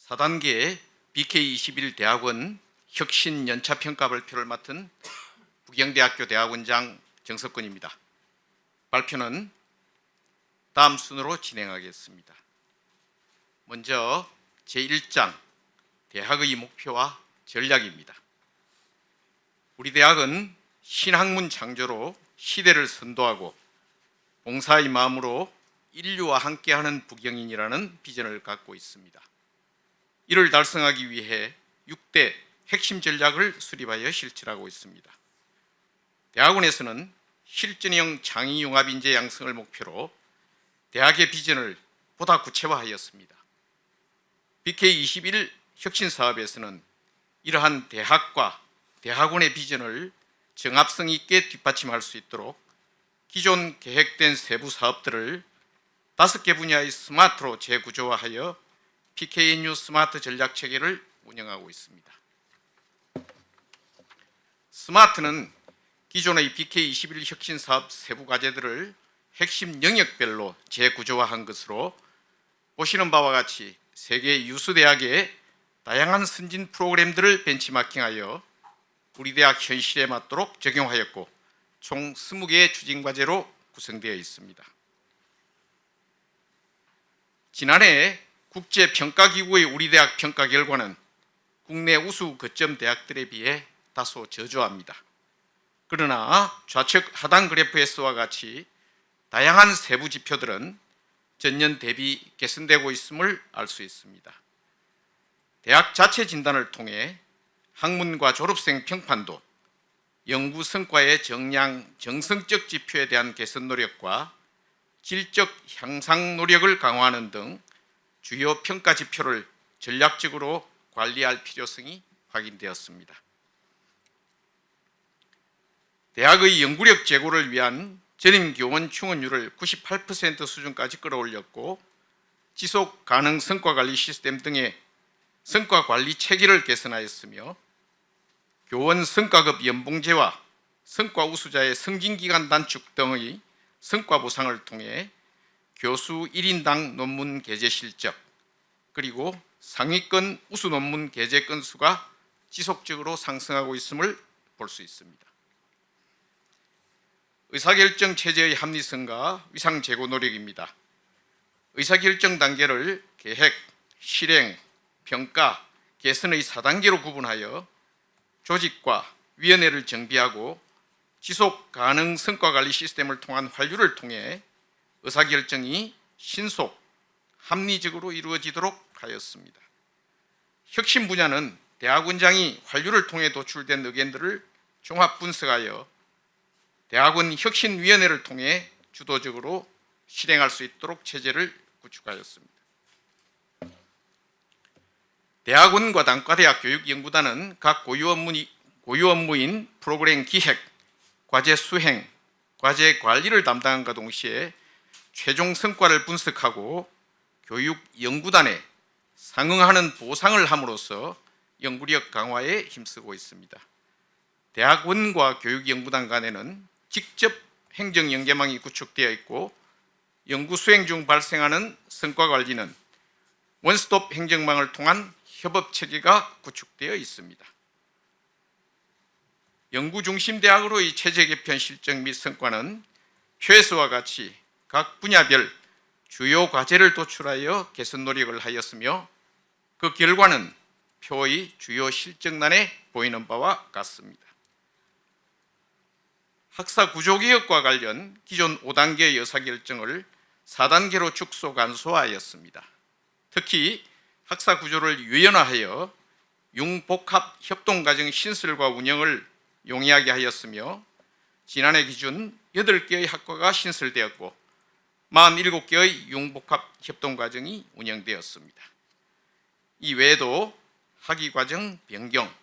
4단계 BK21 대학원 혁신 연차평가 발표를 맡은 부경대학교 대학원장 정석근입니다. 발표는 다음 순으로 진행하겠습니다. 먼저 제1장 대학의 목표와 전략입니다. 우리 대학은 신학문 창조로 시대를 선도하고 봉사의 마음으로 인류와 함께하는 부경인이라는 비전을 갖고 있습니다. 이를 달성하기 위해 6대 핵심 전략을 수립하여 실천하고 있습니다. 대학원에서는 실전형 창의융합 인재 양성을 목표로 대학의 비전을 보다 구체화하였습니다. BK21 혁신사업에서는 이러한 대학과 대학원의 비전을 정합성 있게 뒷받침할 수 있도록 기존 계획된 세부 사업들을 5개 분야의 스마트로 재구조화하여 PKNU 스마트 전략 체계를 운영하고 있습니다. 스마트는 기존의 BK21 혁신 사업 세부 과제들을 핵심 영역별로 재구조화한 것으로 보시는 바와 같이 세계 유수 대학의 다양한 선진 프로그램들을 벤치마킹하여 우리 대학 현실에 맞도록 적용하였고 총 20개의 추진 과제로 구성되어 있습니다. 지난해 국제평가기구의 우리 대학 평가 결과는 국내 우수 거점 대학들에 비해 다소 저조합니다. 그러나 좌측 하단 그래프에서와 같이 다양한 세부 지표들은 전년 대비 개선되고 있음을 알 수 있습니다. 대학 자체 진단을 통해 학문과 졸업생 평판도, 연구 성과의 정성적 지표에 대한 개선 노력과 질적 향상 노력을 강화하는 등 주요 평가 지표를 전략적으로 관리할 필요성이 확인되었습니다. 대학의 연구력 제고를 위한 전임 교원 충원율을 98% 수준까지 끌어올렸고 지속 가능 성과 관리 시스템 등의 성과 관리 체계를 개선하였으며 교원 성과급 연봉제와 성과 우수자의 승진기간 단축 등의 성과 보상을 통해 교수 1인당 논문 게재 실적 그리고 상위권 우수 논문 게재 건수가 지속적으로 상승하고 있음을 볼 수 있습니다. 의사결정 체제의 합리성과 위상 제고 노력입니다. 의사결정 단계를 계획, 실행, 평가, 개선의 4단계로 구분하여 조직과 위원회를 정비하고 지속 가능 성과 관리 시스템을 통한 환류를 통해 의사결정이 신속, 합리적으로 이루어지도록 하였습니다. 혁신 분야는 대학원장이 환류를 통해 도출된 의견들을 종합 분석하여 대학원 혁신위원회를 통해 주도적으로 실행할 수 있도록 체제를 구축하였습니다. 대학원과 단과대학 교육연구단은 각 고유 업무인 프로그램 기획, 과제 수행, 과제 관리를 담당함과 동시에 최종 성과를 분석하고 교육 연구단에 상응하는 보상을 함으로써 연구력 강화에 힘쓰고 있습니다. 대학원과 교육연구단 간에는 직접 행정 연계망이 구축되어 있고 연구 수행 중 발생하는 성과 관리는 원스톱 행정망을 통한 협업 체계가 구축되어 있습니다. 연구 중심 대학으로의 체제 개편 실적 및 성과는 표에서와 같이 각 분야별 주요 과제를 도출하여 개선 노력을 하였으며 그 결과는 표의 주요 실적란에 보이는 바와 같습니다. 학사 구조개혁과 관련 기존 5단계의 의사결정을 4단계로 축소 간소화하였습니다. 특히 학사 구조를 유연화하여 융복합 협동과정 신설과 운영을 용이하게 하였으며 지난해 기준 8개의 학과가 신설되었고 47개의 융복합 협동과정이 운영되었습니다. 이 외에도 학위과정 변경,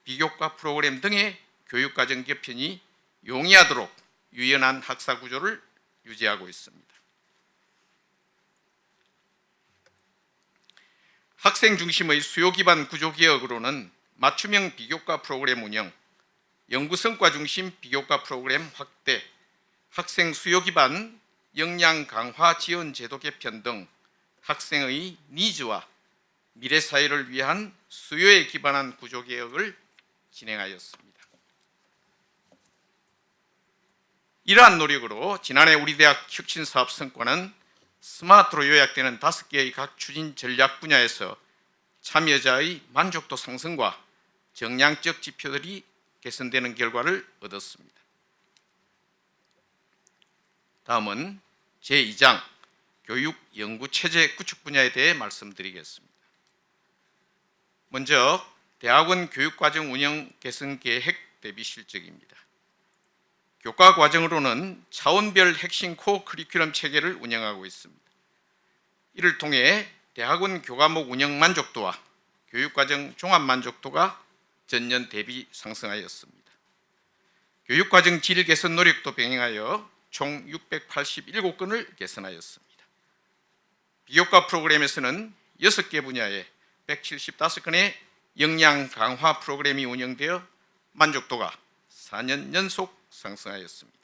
비교과 프로그램 등의 교육과정 개편이 용이하도록 유연한 학사 구조를 유지하고 있습니다. 학생 중심의 수요 기반 구조 개혁으로는 맞춤형 비교과 프로그램 운영, 연구 성과 중심 비교과 프로그램 확대, 학생 수요 기반 역량 강화 지원 제도 개편 등 학생의 니즈와 미래 사회를 위한 수요에 기반한 구조개혁을 진행하였습니다. 이러한 노력으로 지난해 우리 대학 혁신사업 성과는 스마트로 요약되는 5개의 각 추진 전략 분야에서 참여자의 만족도 상승과 정량적 지표들이 개선되는 결과를 얻었습니다. 다음은 제2장 교육 연구 체제 구축 분야에 대해 말씀드리겠습니다. 먼저 대학원 교육과정 운영 개선 계획 대비 실적입니다. 교과 과정으로는 차원별 핵심 코어 커리큘럼 체계를 운영하고 있습니다. 이를 통해 대학원 교과목 운영 만족도와 교육과정 종합 만족도가 전년 대비 상승하였습니다. 교육과정 질 개선 노력도 병행하여 총 687건을 개선하였습니다. 비교과 프로그램에서는 6개 분야에 175건의 역량 강화 프로그램이 운영되어 만족도가 4년 연속 상승하였습니다.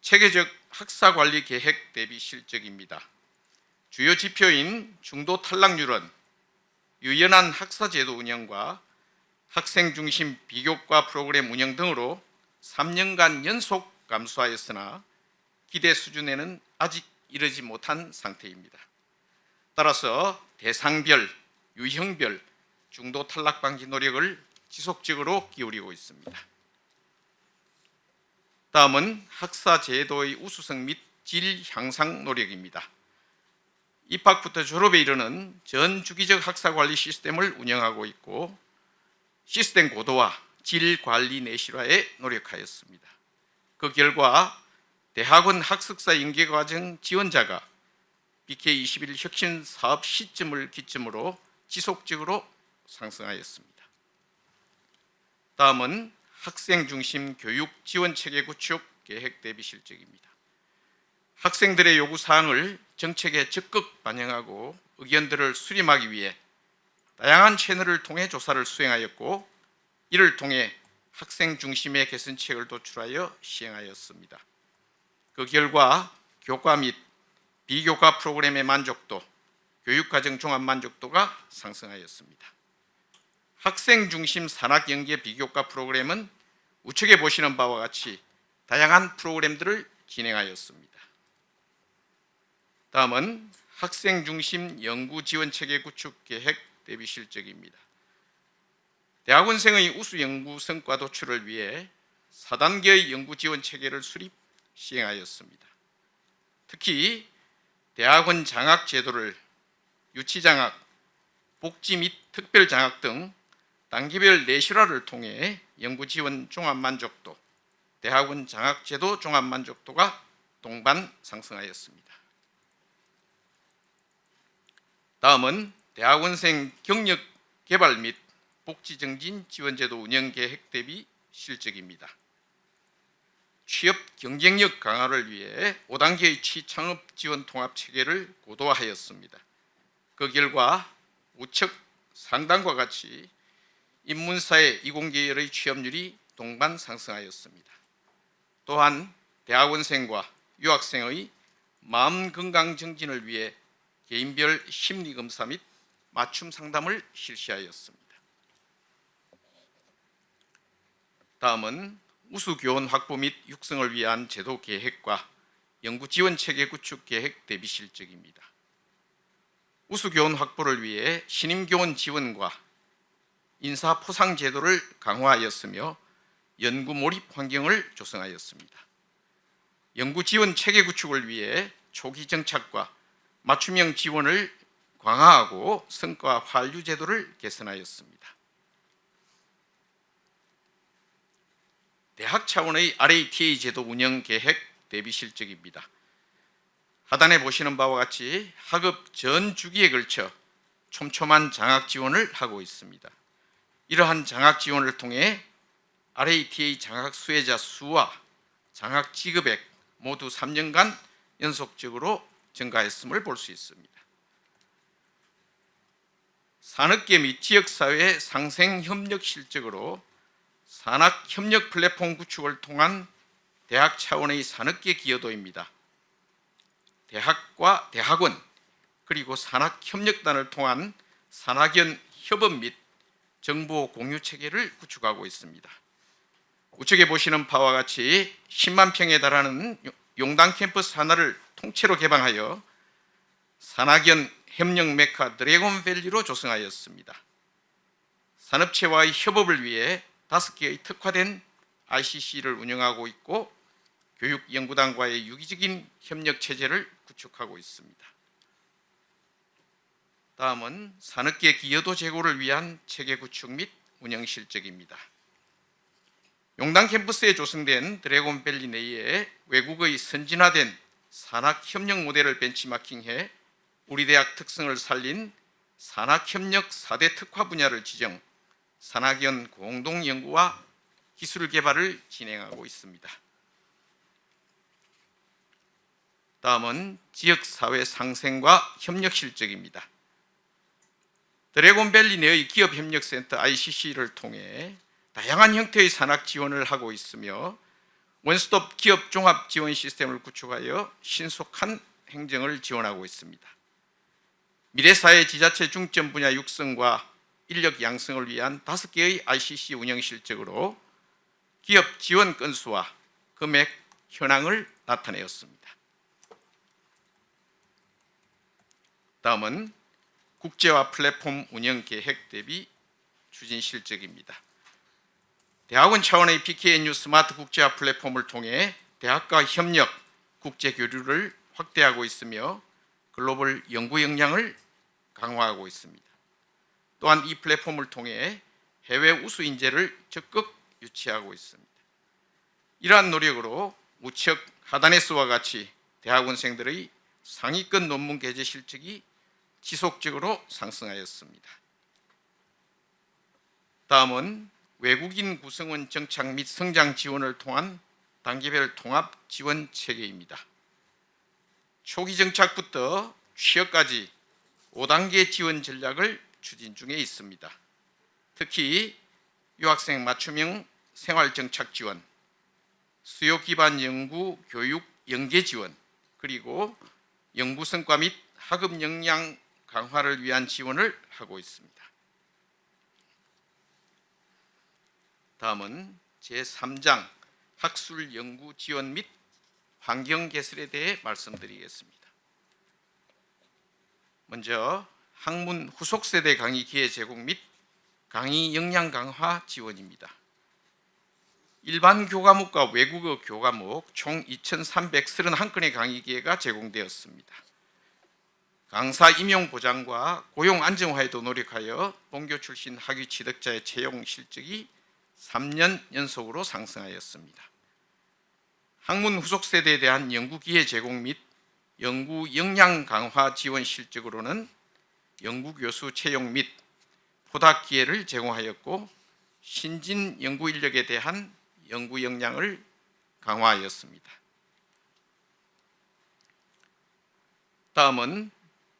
체계적 학사관리 계획 대비 실적입니다. 주요 지표인 중도 탈락률은 유연한 학사제도 운영과 학생 중심 비교과 프로그램 운영 등으로 3년간 연속 감소하였으나 기대 수준에는 아직 이르지 못한 상태입니다. 따라서 대상별, 유형별 중도 탈락 방지 노력을 지속적으로 기울이고 있습니다. 다음은 학사 제도의 우수성 및 질 향상 노력입니다. 입학부터 졸업에 이르는 전 주기적 학사 관리 시스템을 운영하고 있고 시스템 고도화, 질 관리 내실화에 노력하였습니다. 그 결과 대학원 학습사 연계과정 지원자가 BK21 혁신 사업 시점을 기점으로 지속적으로 상승하였습니다. 다음은 학생 중심 교육 지원 체계 구축 계획 대비 실적입니다. 학생들의 요구 사항을 정책에 적극 반영하고 의견들을 수렴하기 위해 다양한 채널을 통해 조사를 수행하였고 이를 통해 학생 중심의 개선책을 도출하여 시행하였습니다. 그 결과 교과 및 비교과 프로그램의 만족도, 교육과정 종합 만족도가 상승하였습니다. 학생 중심 산학 연계 비교과 프로그램은 우측에 보시는 바와 같이 다양한 프로그램들을 진행하였습니다. 다음은 학생 중심 연구 지원 체계 구축 계획 대비 실적입니다. 대학원생의 우수 연구 성과 도출을 위해 4단계의 연구 지원 체계를 수립 시행하였습니다. 특히 대학원 장학 제도를 유치 장학, 복지 및 특별 장학 등 단계별 내실화를 통해 연구 지원 종합 만족도, 대학원 장학 제도 종합 만족도가 동반 상승하였습니다. 다음은 대학원생 경력 개발 및 복지 증진 지원 제도 운영 계획 대비 실적입니다. 취업 경쟁력 강화를 위해 5단계의 취창업 지원 통합 체계를 고도화하였습니다. 그 결과 우측 상단과 같이 인문사회 이공계열의 취업률이 동반 상승하였습니다. 또한 대학원생과 유학생의 마음 건강 증진을 위해 개인별 심리검사 및 맞춤 상담을 실시하였습니다. 다음은 우수교원 확보 및 육성을 위한 제도 계획과 연구지원체계 구축 계획 대비 실적입니다. 우수교원 확보를 위해 신임교원 지원과 인사 포상 제도를 강화하였으며 연구 몰입 환경을 조성하였습니다. 연구 지원 체계 구축을 위해 초기 정착과 맞춤형 지원을 강화하고 성과 환류 제도를 개선하였습니다. 대학 차원의 RATA 제도 운영 계획 대비 실적입니다. 하단에 보시는 바와 같이 학업 전 주기에 걸쳐 촘촘한 장학 지원을 하고 있습니다. 이러한 장학 지원을 통해 RATA 장학 수혜자 수와 장학 지급액 모두 3년간 연속적으로 증가했음을 볼 수 있습니다. 산업계 및 지역사회의 상생 협력 실적으로 산학 협력 플랫폼 구축을 통한 대학 차원의 산업계 기여도입니다. 대학과 대학원 그리고 산학협력단을 통한 산학연 협업 및 정보 공유 체계를 구축하고 있습니다. 우측에 보시는 바와 같이 10만 평에 달하는 용당 캠퍼스 하나를 통째로 개방하여 산학연 협력 메카 드래곤밸리로 조성하였습니다. 산업체와의 협업을 위해 5개의 특화된 ICC를 운영하고 있고 교육연구단과의 유기적인 협력 체제를 구축하고 있습니다. 다음은 산업계 기여도 제고를 위한 체계 구축 및 운영 실적입니다. 용당 캠퍼스에 조성된 드래곤밸리 내에 외국의 선진화된 산학협력 모델을 벤치마킹해 우리 대학 특성을 살린 산학협력 4대 특화 분야를 지정, 산학연 공동연구와 기술 개발을 진행하고 있습니다. 다음은 지역사회 상생과 협력 실적입니다. 드래곤밸리 내의 기업협력센터 ICC를 통해 다양한 형태의 산학 지원을 하고 있으며 원스톱 기업 종합 지원 시스템을 구축하여 신속한 행정을 지원하고 있습니다. 미래사회 지자체 중점 분야 육성과 인력 양성을 위한 5개의 ICC 운영 실적으로 기업 지원 건수와 금액 현황을 나타내었습니다. 다음은 국제화 플랫폼 운영 계획 대비 추진 실적입니다. 대학원 차원의 PKNU 스마트 국제화 플랫폼을 통해 대학과 협력, 국제 교류를 확대하고 있으며 글로벌 연구 역량을 강화하고 있습니다. 또한 이 플랫폼을 통해 해외 우수 인재를 적극 유치하고 있습니다. 이러한 노력으로 우측 하단에서와 같이 대학원생들의 상위권 논문 게재 실적이 지속적으로 상승하였습니다. 다음은 외국인 구성원 정착 및 성장 지원을 통한 단계별 통합 지원 체계입니다. 초기 정착부터 취업까지 5단계 지원 전략을 추진 중에 있습니다. 특히 유학생 맞춤형 생활 정착 지원, 수요 기반 연구 교육 연계 지원, 그리고 연구 성과 및 학업 역량 강화를 위한 지원을 하고 있습니다. 다음은 제3장 학술 연구 지원 및 환경 개설에 대해 말씀드리겠습니다. 먼저 학문 후속 세대 강의 기회 제공 및 강의 역량 강화 지원입니다. 일반 교과목과 외국어 교과목 총 2,331건의 강의 기회가 제공되었습니다. 강사 임용 보장과 고용 안정화에도 노력하여 본교 출신 학위 취득자의 채용 실적이 3년 연속으로 상승하였습니다. 학문 후속 세대에 대한 연구 기회 제공 및 연구 역량 강화 지원 실적으로는 연구 교수 채용 및 포닥 기회를 제공하였고 신진 연구 인력에 대한 연구 역량을 강화하였습니다. 다음은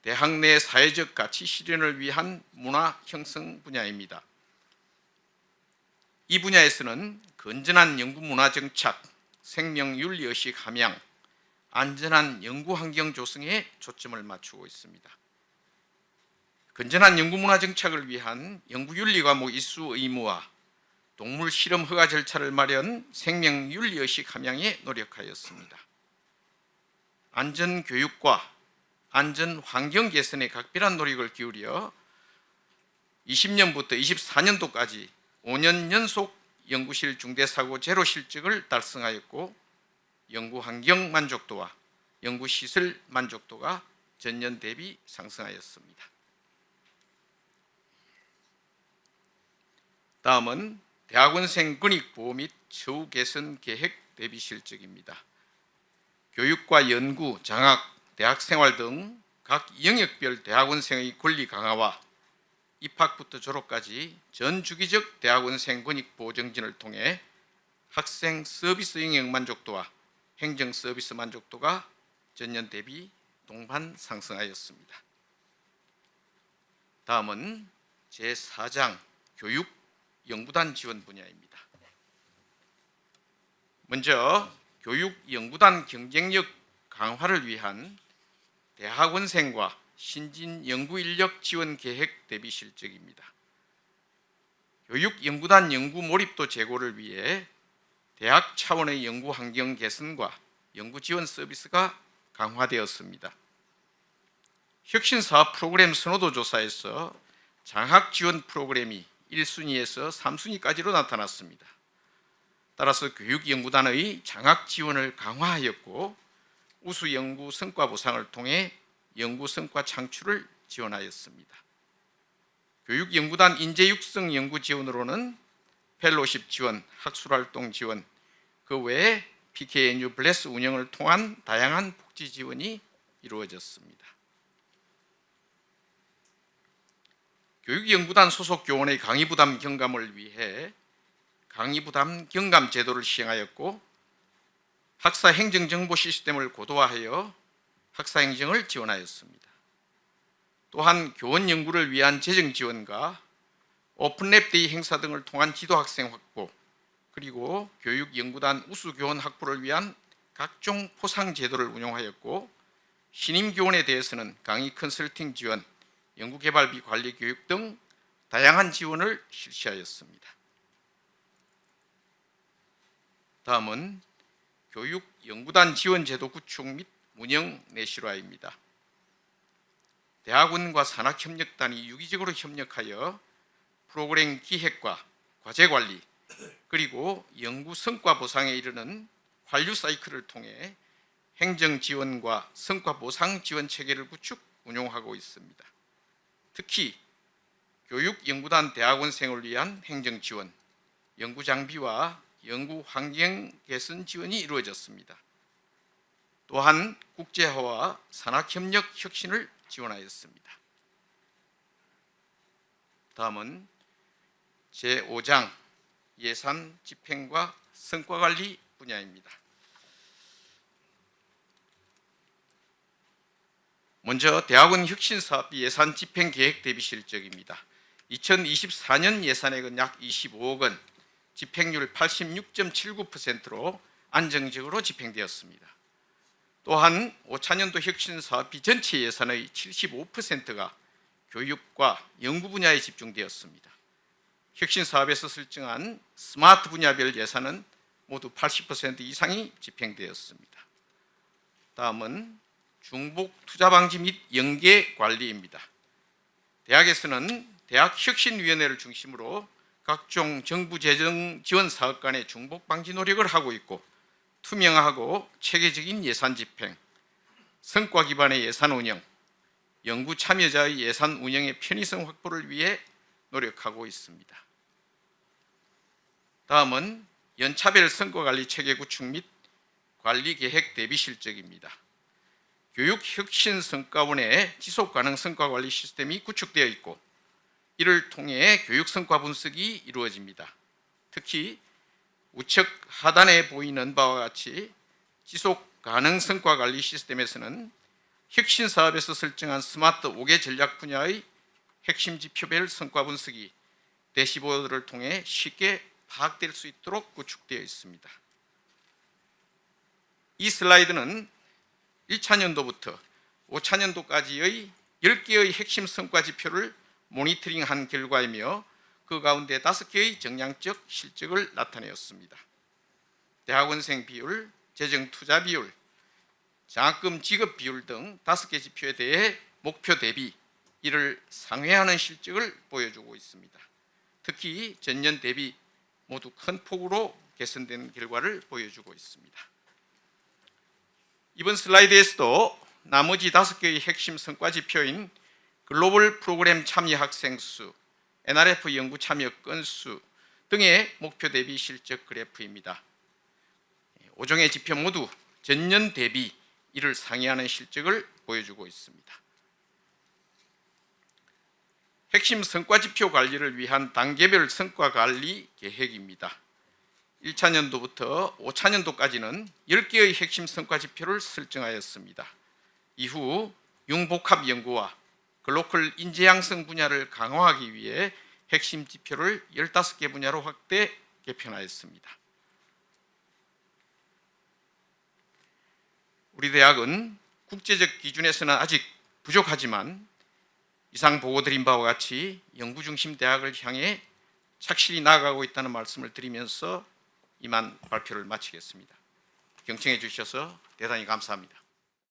대학 내 사회적 가치 실현을 위한 문화 형성 분야입니다. 이 분야에서는 건전한 연구 문화 정착, 생명윤리 의식 함양, 안전한 연구 환경 조성에 초점을 맞추고 있습니다. 건전한 연구 문화 정착을 위한 연구윤리 과목 이수 의무화, 동물 실험 허가 절차를 마련, 생명윤리 의식 함양에 노력하였습니다. 안전 교육과 안전 환경 개선에 각별한 노력을 기울여 20년부터 24년도까지 5년 연속 연구실 중대사고 제로 실적을 달성하였고 연구 환경 만족도와 연구 시설 만족도가 전년 대비 상승하였습니다. 다음은 대학원생 권익보호 및 처우 개선 계획 대비 실적입니다. 교육과 연구, 장학, 대학생활 등 각 영역별 대학원생의 권리 강화와 입학부터 졸업까지 전 주기적 대학원생 권익보호 정진을 통해 학생 서비스 영역 만족도와 행정 서비스 만족도가 전년 대비 동반 상승하였습니다. 다음은 제4장 교육 연구단 지원 분야입니다. 먼저 교육 연구단 경쟁력 강화를 위한 대학원생과 신진 연구인력 지원 계획 대비 실적입니다. 교육연구단 연구 몰입도 제고를 위해 대학 차원의 연구 환경 개선과 연구 지원 서비스가 강화되었습니다. 혁신사업 프로그램 선호도 조사에서 장학 지원 프로그램이 1순위에서 3순위까지로 나타났습니다. 따라서 교육연구단의 장학 지원을 강화하였고 우수 연구 성과 보상을 통해 연구 성과 창출을 지원하였습니다. 교육연구단 인재 육성 연구 지원으로는 펠로십 지원, 학술활동 지원, 그 외에 PKNU 블레스 운영을 통한 다양한 복지 지원이 이루어졌습니다. 교육연구단 소속 교원의 강의 부담 경감을 위해 강의 부담 경감 제도를 시행하였고 학사 행정 정보 시스템을 고도화하여 학사 행정을 지원하였습니다. 또한 교원 연구를 위한 재정 지원과 오픈랩데이 행사 등을 통한 지도 학생 확보, 그리고 교육연구단 우수 교원 확보를 위한 각종 포상 제도를 운용하였고 신임 교원에 대해서는 강의 컨설팅 지원, 연구개발비 관리 교육 등 다양한 지원을 실시하였습니다. 다음은 교육연구단 지원제도 구축 및 운영 내실화입니다. 대학원과 산학협력단이 유기적으로 협력하여 프로그램 기획과 과제관리 그리고 연구 성과 보상에 이르는 관류 사이클을 통해 행정 지원과 성과 보상 지원 체계를 구축 운용하고 있습니다. 특히 교육연구단 대학원생을 위한 행정 지원, 연구 장비와 연구 환경 개선 지원이 이루어졌습니다. 또한 국제화와 산학협력 혁신을 지원하였습니다. 다음은 제5장 예산 집행과 성과관리 분야입니다. 먼저 대학원 혁신사업비 예산 집행 계획 대비 실적입니다. 2024년 예산액은 약 25억 원, 집행률 86.79%로 안정적으로 집행되었습니다. 또한 5차년도 혁신사업비 전체 예산의 75%가 교육과 연구 분야에 집중되었습니다. 혁신사업에서 설정한 스마트 분야별 예산은 모두 80% 이상이 집행되었습니다. 다음은 중복 투자 방지 및 연계 관리입니다. 대학에서는 대학혁신위원회를 중심으로 각종 정부 재정 지원 사업 간의 중복 방지 노력을 하고 있고 투명하고 체계적인 예산 집행, 성과 기반의 예산 운영, 연구 참여자의 예산 운영의 편의성 확보를 위해 노력하고 있습니다. 다음은 연차별 성과관리 체계 구축 및 관리 계획 대비 실적입니다. 교육혁신성과원의 지속가능 성과관리 시스템이 구축되어 있고 이를 통해 교육 성과 분석이 이루어집니다. 특히 우측 하단에 보이는 바와 같이 지속가능 성과관리 시스템에서는 혁신사업에서 설정한 스마트 5개 전략 분야의 핵심 지표별 성과 분석이 대시보드를 통해 쉽게 파악될 수 있도록 구축되어 있습니다. 이 슬라이드는 1차년도부터 5차년도까지의 10개의 핵심 성과 지표를 모니터링한 결과이며 그 가운데 5개의 정량적 실적을 나타내었습니다. 대학원생 비율, 재정 투자 비율, 장학금 지급 비율 등 5개 지표에 대해 목표 대비 이를 상회하는 실적을 보여주고 있습니다. 특히 전년 대비 모두 큰 폭으로 개선된 결과를 보여주고 있습니다. 이번 슬라이드에서도 나머지 5개의 핵심 성과 지표인 글로벌 프로그램 참여 학생 수, NRF 연구 참여 건수 등의 목표 대비 실적 그래프입니다. 5종의 지표 모두 전년 대비 이를 상회하는 실적을 보여주고 있습니다. 핵심 성과 지표 관리를 위한 단계별 성과 관리 계획입니다. 1차년도부터 5차년도까지는 10개의 핵심 성과 지표를 설정하였습니다. 이후 융복합 연구와 글로컬 인재 양성 분야를 강화하기 위해 핵심 지표를 15개 분야로 확대 개편하였습니다. 우리 대학은 국제적 기준에서는 아직 부족하지만 이상 보고드린 바와 같이 연구 중심 대학을 향해 착실히 나아가고 있다는 말씀을 드리면서 이만 발표를 마치겠습니다. 경청해 주셔서 대단히 감사합니다.